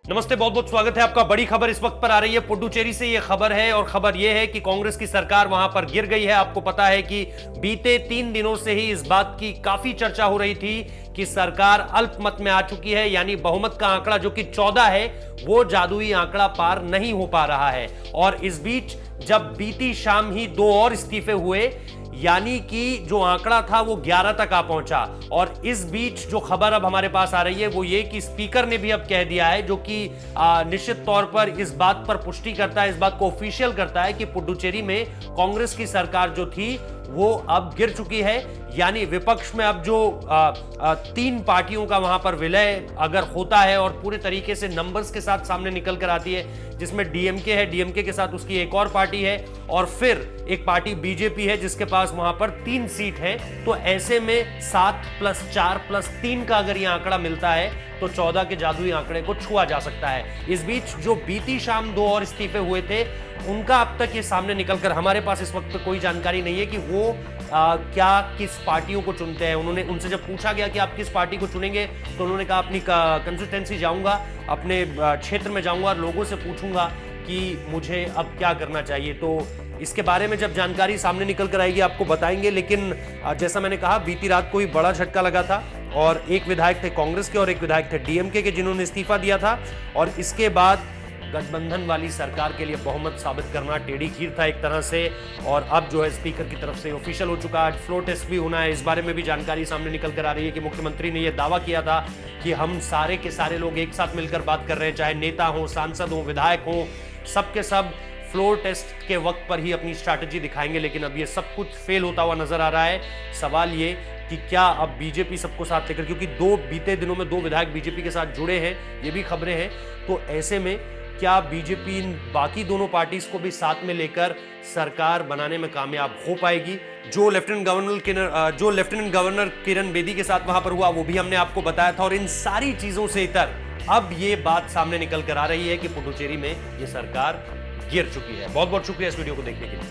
नमस्ते, बहुत बहुत स्वागत है आपका। बड़ी खबर इस वक्त पर आ रही है पुडुचेरी से। ये खबर है और खबर ये है कि कांग्रेस की सरकार वहां पर गिर गई है। आपको पता है कि बीते 3 दिनों से ही इस बात की काफी चर्चा हो रही थी कि सरकार अल्पमत में आ चुकी है, यानी बहुमत का आंकड़ा जो कि 14 है वो जादुई आंकड़ा पार नहीं हो पा रहा है। और इस बीच जब बीती शाम ही 2 और इस्तीफे हुए, यानी कि जो आंकड़ा था वो 11 तक आ पहुंचा। और इस बीच जो खबर अब हमारे पास आ रही है वो ये कि स्पीकर ने भी अब कह दिया है, जो कि निश्चित तौर पर इस बात पर पुष्टि करता है, इस बात को ऑफिशियल करता है कि पुडुचेरी में कांग्रेस की सरकार जो थी वो अब गिर चुकी है। यानी विपक्ष में अब जो 3 पार्टियों का वहां पर विलय अगर होता है और पूरे तरीके से नंबर्स के साथ सामने निकल कर आती है, जिसमें डीएमके है, डीएमके के साथ उसकी एक और पार्टी है और फिर एक पार्टी बीजेपी है जिसके पास वहां पर 3 सीट है, तो ऐसे में 7 + 4 + 3 का अगर यह आंकड़ा मिलता है तो 14 के जादुई आंकड़े को छुआ जा सकता है। इस बीच जो बीती शाम 2 और इस्तीफे हुए थे उनका अब तक ये सामने निकलकर हमारे पास इस वक्त कोई जानकारी नहीं है कि वो क्या किस पार्टियों को चुनते हैं। उन्होंने उनसे जब पूछा गया कि आप किस पार्टी को चुनेंगे तो उन्होंने कहा अपनी कंसिस्टेंसी जाऊंगा, अपने क्षेत्र में जाऊंगा और लोगों से पूछूंगा कि मुझे अब क्या करना चाहिए। तो इसके बारे में जब जानकारी सामने निकल कर आएगी आपको बताएंगे। लेकिन जैसा मैंने कहा, बीती रात को ही बड़ा झटका लगा था और एक विधायक थे कांग्रेस के और एक विधायक थे डीएमके के जिन्होंने इस्तीफा दिया था। और इसके बाद गठबंधन वाली सरकार के लिए बहुमत साबित करना टेढ़ी खीर था एक तरह से। और अब जो है स्पीकर की तरफ से ऑफिशियल हो चुका है। आज फ्लोर टेस्ट भी होना है, इस बारे में भी जानकारी सामने निकल कर आ रही है कि मुख्यमंत्री ने यह दावा किया था कि हम सारे के सारे लोग एक साथ मिलकर बात कर रहे हैं, चाहे नेता हो, सांसद हो, विधायक हो, सबके सब फ्लोर टेस्ट के वक्त पर ही अपनी स्ट्रैटेजी दिखाएंगे। लेकिन अब ये सब कुछ फेल होता हुआ नजर आ रहा है। सवाल ये कि क्या अब बीजेपी सबको साथ लेकर, क्योंकि बीते दिनों में 2 विधायक बीजेपी के साथ जुड़े हैं, ये भी खबरें हैं, तो ऐसे में क्या बीजेपी बाकी दोनों पार्टीज को भी साथ में लेकर सरकार बनाने में कामयाब हो पाएगी? जो लेफ्टिनेंट गवर्नर किरण बेदी के साथ वहां पर हुआ वो भी हमने आपको बताया था। और इन सारी चीजों से इतर अब ये बात सामने निकल कर आ रही है कि पुडुचेरी में ये सरकार गिर चुकी है। बहुत बहुत शुक्रिया इस वीडियो को देखने के लिए।